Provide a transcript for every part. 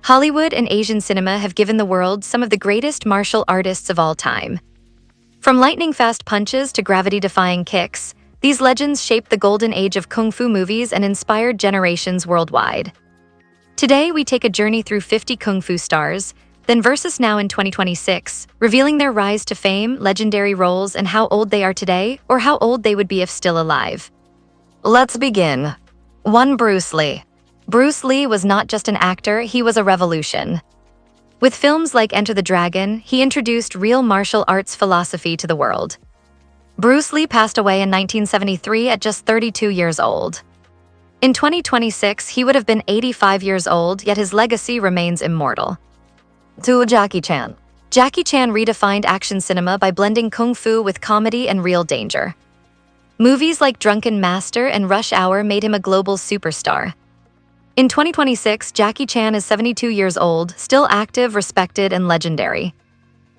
Hollywood and Asian cinema have given the world some of the greatest martial artists of all time. From lightning-fast punches to gravity-defying kicks, these legends shaped the golden age of kung fu movies and inspired generations worldwide. Today, we take a journey through 50 kung fu stars, then versus now in 2026, revealing their rise to fame, legendary roles, and how old they are today, or how old they would be if still alive. Let's begin. 1. Bruce Lee. Bruce Lee was not just an actor, he was a revolution. With films like Enter the Dragon, he introduced real martial arts philosophy to the world. Bruce Lee passed away in 1973 at just 32 years old. In 2026, he would have been 85 years old, yet his legacy remains immortal. 2. Jackie Chan. Jackie Chan redefined action cinema by blending kung fu with comedy and real danger. Movies like Drunken Master and Rush Hour made him a global superstar. In 2026, Jackie Chan is 72 years old, still active, respected, and legendary.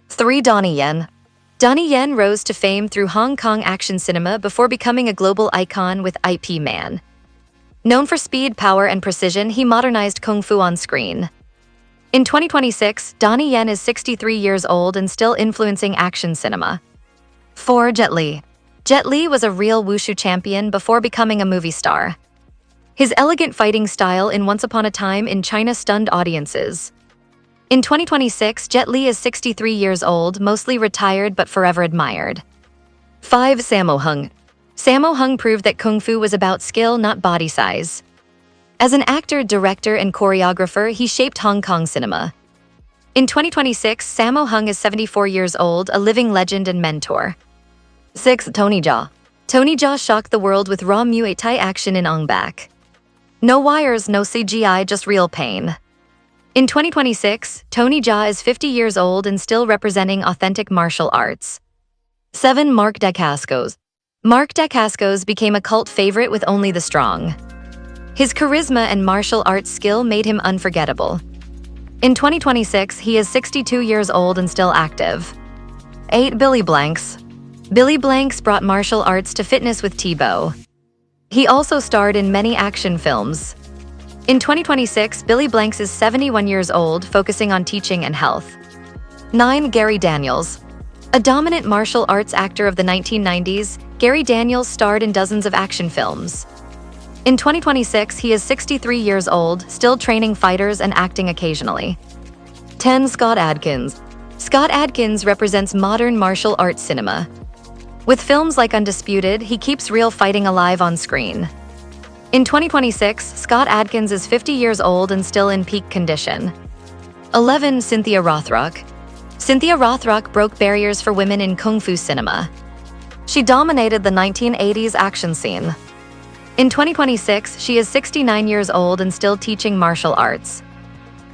3. Donnie Yen. Donnie Yen rose to fame through Hong Kong action cinema before becoming a global icon with IP Man. Known for speed, power, and precision, he modernized kung fu on screen. In 2026, Donnie Yen is 63 years old and still influencing action cinema. 4. Jet Li. Jet Li was a real wushu champion before becoming a movie star. His elegant fighting style in Once Upon a Time in China stunned audiences. In 2026, Jet Li is 63 years old, mostly retired but forever admired. 5. Sammo Hung. Sammo Hung proved that kung fu was about skill, not body size. As an actor, director, and choreographer, he shaped Hong Kong cinema. In 2026, Sammo Hung is 74 years old, a living legend and mentor. 6. Tony Jaa. Tony Jaa shocked the world with raw Muay Thai action in Ong Bak. No wires, no CGI, just real pain. In 2026, Tony Jaa is 50 years old and still representing authentic martial arts. 7. Mark Dacascos. Mark Dacascos became a cult favorite with Only the Strong. His charisma and martial arts skill made him unforgettable. In 2026, he is 62 years old and still active. 8. Billy Blanks. Billy Blanks brought martial arts to fitness with Tebow. He also starred in many action films. In 2026, Billy Blanks is 71 years old, focusing on teaching and health. 9. Gary Daniels. A dominant martial arts actor of the 1990s, Gary Daniels starred in dozens of action films. In 2026, he is 63 years old, still training fighters and acting occasionally. 10. Scott Adkins. Scott Adkins represents modern martial arts cinema. With films like Undisputed, he keeps real fighting alive on screen. In 2026, Scott Adkins is 50 years old and still in peak condition. 11. Cynthia Rothrock. Cynthia Rothrock broke barriers for women in kung fu cinema. She dominated the 1980s action scene. In 2026, she is 69 years old and still teaching martial arts.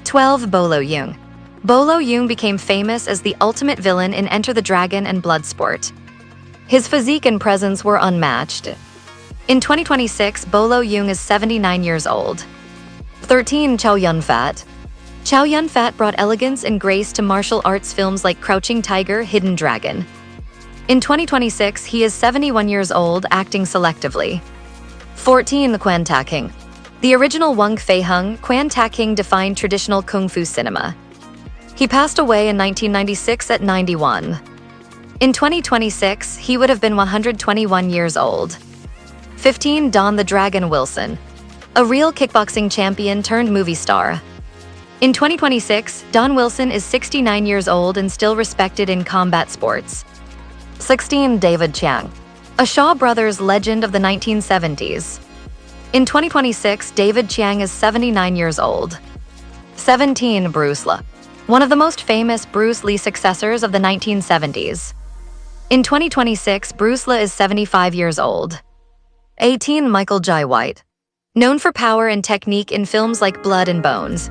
12. Bolo Yeung. Bolo Yeung became famous as the ultimate villain in Enter the Dragon and Bloodsport. His physique and presence were unmatched. In 2026, Bolo Yeung is 79 years old. 13. Chow Yun-fat. Chow Yun-fat brought elegance and grace to martial arts films like Crouching Tiger, Hidden Dragon. In 2026, he is 71 years old, acting selectively. 14. Quan Ta-king. The original Wong Fei-hung, Quan Ta-king defined traditional kung fu cinema. He passed away in 1996 at 91. In 2026, he would have been 121 years old. 15. Don the Dragon Wilson. A real kickboxing champion turned movie star. In 2026, Don Wilson is 69 years old and still respected in combat sports. 16. David Chiang. A Shaw Brothers legend of the 1970s. In 2026, David Chiang is 79 years old. 17. Bruce Lee. One of the most famous Bruce Lee successors of the 1970s. In 2026, Bruce Lee is 75 years old. 18. Michael Jai White. Known for power and technique in films like Blood and Bones.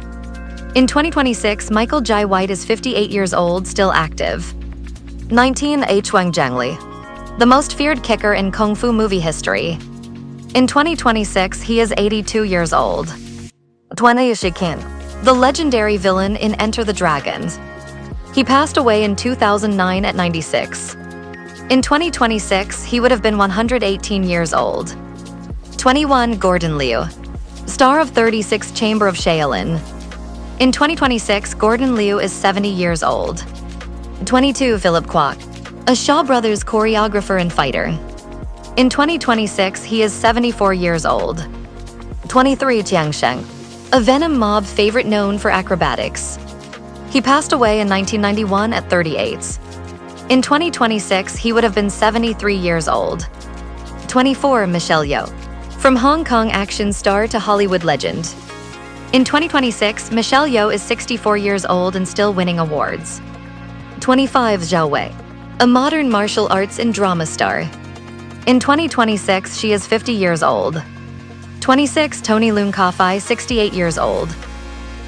In 2026, Michael Jai White is 58 years old, still active. 19. Wang Jiangli. The most feared kicker in kung fu movie history. In 2026, he is 82 years old. 20. Shikin. The legendary villain in Enter the Dragon. He passed away in 2009 at 96. In 2026, he would have been 118 years old. 21. Gordon Liu. Star of 36 Chamber of Shaolin. In 2026, Gordon Liu is 70 years old. 22. Philip Kwok, a Shaw Brothers choreographer and fighter. In 2026, he is 74 years old. 23. Jiang Sheng, a Venom mob favorite known for acrobatics. He passed away in 1991 at 38. In 2026, he would have been 73 years old. 24. Michelle Yeoh, from Hong Kong action star to Hollywood legend. In 2026, Michelle Yeoh is 64 years old and still winning awards. 25. Zhao Wei, a modern martial arts and drama star. In 2026, she is 50 years old. 26. Tony Leung Ka-fai, 68 years old.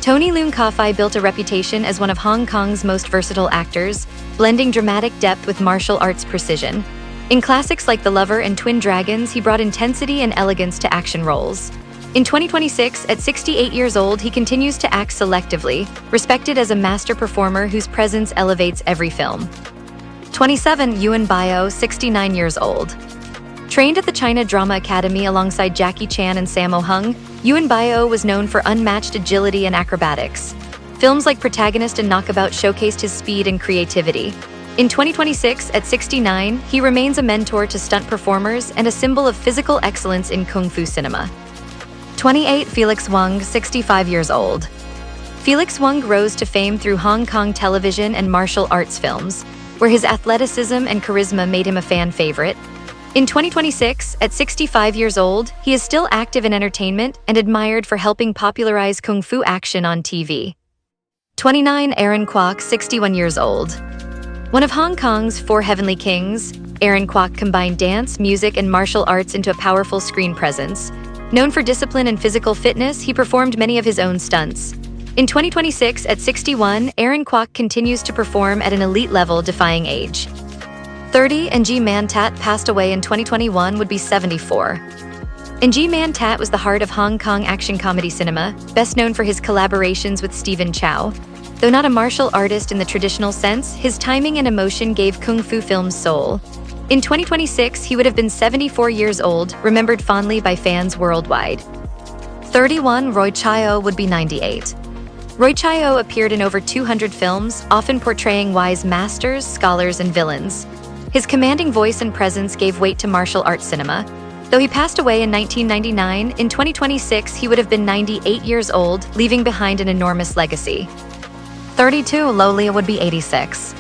Tony Leung Ka-fai built a reputation as one of Hong Kong's most versatile actors, blending dramatic depth with martial arts precision. In classics like The Lover and Twin Dragons, he brought intensity and elegance to action roles. In 2026, at 68 years old, he continues to act selectively, respected as a master performer whose presence elevates every film. 27. Yuan Bio, 69 years old. Trained at the China Drama Academy alongside Jackie Chan and Sammo Hung, Yuan Bio was known for unmatched agility and acrobatics. Films like Protagonist and Knockabout showcased his speed and creativity. In 2026, at 69, he remains a mentor to stunt performers and a symbol of physical excellence in Kung Fu cinema. 28. Felix Wang, 65 years old. Felix Wang rose to fame through Hong Kong television and martial arts films, where his athleticism and charisma made him a fan favorite. In 2026, at 65 years old, he is still active in entertainment and admired for helping popularize Kung Fu action on TV. 29. Aaron Kwok, 61 years old. One of Hong Kong's four heavenly kings, Aaron Kwok combined dance, music, and martial arts into a powerful screen presence. Known for discipline and physical fitness, he performed many of his own stunts. In 2026, at 61, Aaron Kwok continues to perform at an elite level, defying age. 30. Ng Man Tat passed away in 2021, would be 74. Ng Man Tat was the heart of Hong Kong action comedy cinema, best known for his collaborations with Stephen Chow. Though not a martial artist in the traditional sense, his timing and emotion gave Kung Fu films soul. In 2026, he would have been 74 years old, remembered fondly by fans worldwide. 31. Roy Choi would be 98. Roy Choi appeared in over 200 films, often portraying wise masters, scholars, and villains. His commanding voice and presence gave weight to martial arts cinema. Though he passed away in 1999, in 2026 he would have been 98 years old, leaving behind an enormous legacy. 32. Lo Li would be 86.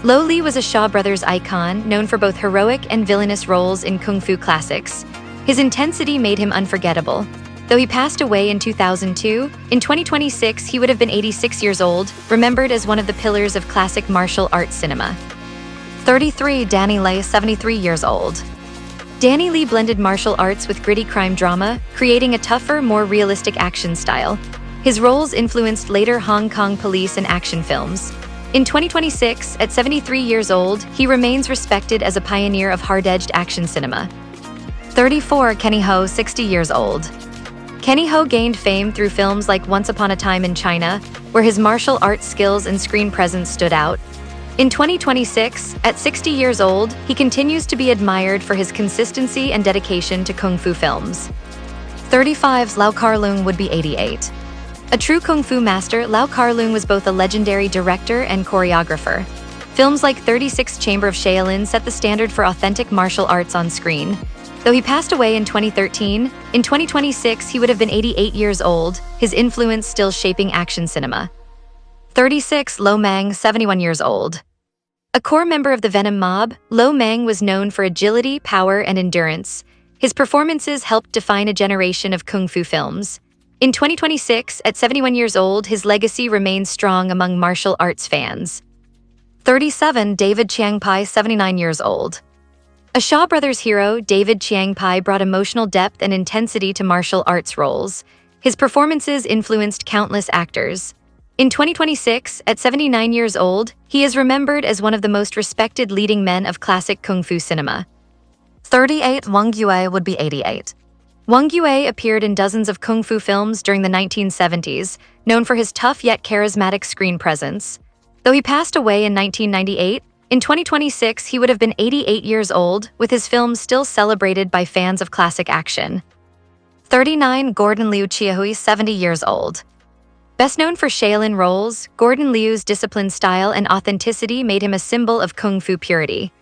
Lo Li was a Shaw Brothers icon, known for both heroic and villainous roles in Kung Fu classics. His intensity made him unforgettable. Though he passed away in 2002, in 2026 he would have been 86 years old, remembered as one of the pillars of classic martial arts cinema. 33. Danny Lee, 73 years old. Danny Lee blended martial arts with gritty crime drama, creating a tougher, more realistic action style. His roles influenced later Hong Kong police and action films. In 2026, at 73 years old, he remains respected as a pioneer of hard-edged action cinema. 34. Kenny Ho, 60 years old. Kenny Ho gained fame through films like Once Upon a Time in China, where his martial arts skills and screen presence stood out. In 2026, at 60 years old, he continues to be admired for his consistency and dedication to Kung Fu films. 35. Lau Kar-leung would be 88. A true Kung Fu master, Lau Kar-leung was both a legendary director and choreographer. Films like 36 Chamber of Shaolin set the standard for authentic martial arts on screen. Though he passed away in 2013, in 2026 he would have been 88 years old, his influence still shaping action cinema. 36. Lo Mang, 71 years old. A core member of the Venom mob, Lo Mang was known for agility, power, and endurance. His performances helped define a generation of Kung Fu films. In 2026, at 71 years old, his legacy remains strong among martial arts fans. 37. David Chiang Pai, 79 years old. A Shaw Brothers hero, David Chiang Pai brought emotional depth and intensity to martial arts roles. His performances influenced countless actors. In 2026, at 79 years old, he is remembered as one of the most respected leading men of classic Kung Fu cinema. 38. Wang Yue would be 88. Wang Yue appeared in dozens of Kung Fu films during the 1970s, known for his tough yet charismatic screen presence. Though he passed away in 1998, in 2026 he would have been 88 years old, with his films still celebrated by fans of classic action. 39. Gordon Liu Chiahui, 70 years old. Best known for Shaolin roles, Gordon Liu's disciplined style and authenticity made him a symbol of kung fu purity.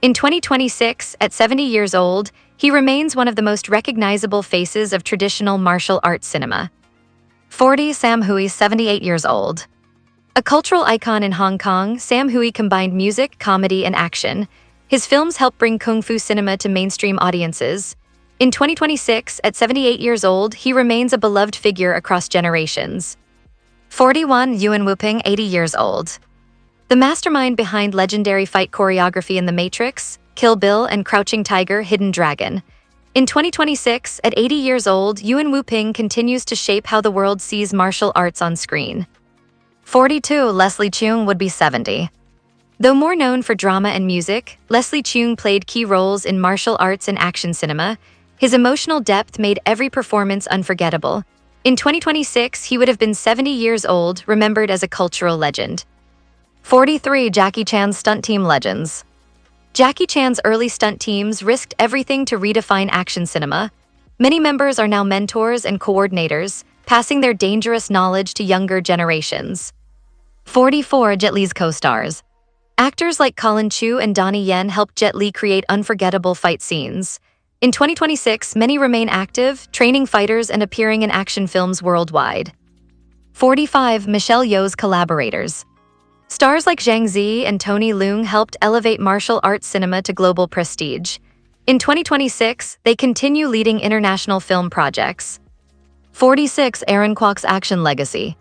In 2026, at 70 years old, he remains one of the most recognizable faces of traditional martial arts cinema. 40. Sam Hui, 78 years old. A cultural icon in Hong Kong, Sam Hui combined music, comedy, and action. His films helped bring kung fu cinema to mainstream audiences. In 2026, at 78 years old, he remains a beloved figure across generations. 41. Yuen Woo-ping, 80 years old. The mastermind behind legendary fight choreography in The Matrix, Kill Bill, and Crouching Tiger, Hidden Dragon. In 2026, at 80 years old, Yuen Woo-ping continues to shape how the world sees martial arts on screen. 42. Leslie Cheung would be 70. Though more known for drama and music, Leslie Cheung played key roles in martial arts and action cinema. His emotional depth made every performance unforgettable. In 2026, he would have been 70 years old, remembered as a cultural legend. 43. Jackie Chan's stunt team legends. Jackie Chan's early stunt teams risked everything to redefine action cinema. Many members are now mentors and coordinators, passing their dangerous knowledge to younger generations. 44. Jet Li's co-stars. Actors like Colin Chu and Donnie Yen helped Jet Li create unforgettable fight scenes. In 2026, many remain active, training fighters and appearing in action films worldwide. 45. Michelle Yeoh's collaborators. Stars like Zhang Zi and Tony Leung helped elevate martial arts cinema to global prestige. In 2026, they continue leading international film projects. 46. Aaron Kwok's action legacy.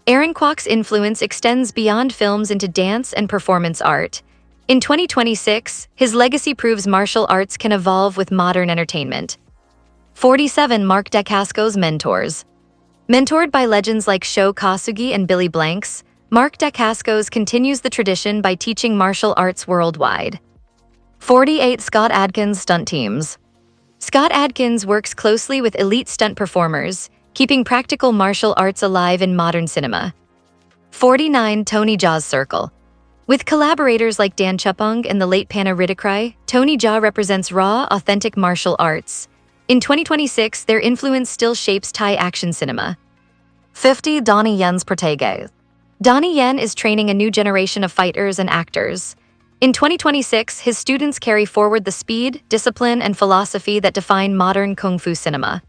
Aaron Kwok's influence extends beyond films into dance and performance art. In 2026, his legacy proves martial arts can evolve with modern entertainment. 47. Mark Dacascos's mentors. Mentored by legends like Sho Kasugi and Billy Blanks, Mark Dacascos continues the tradition by teaching martial arts worldwide. 48. Scott Adkins stunt teams. Scott Adkins works closely with elite stunt performers, keeping practical martial arts alive in modern cinema. 49. Tony Jaa's circle. With collaborators like Dan Chupung and the late Panna Ridikrai, Tony Jaa represents raw, authentic martial arts. In 2026, their influence still shapes Thai action cinema. 50. Donnie Yen's protagonist. Donnie Yen is training a new generation of fighters and actors. In 2026, his students carry forward the speed, discipline, and philosophy that define modern kung fu cinema.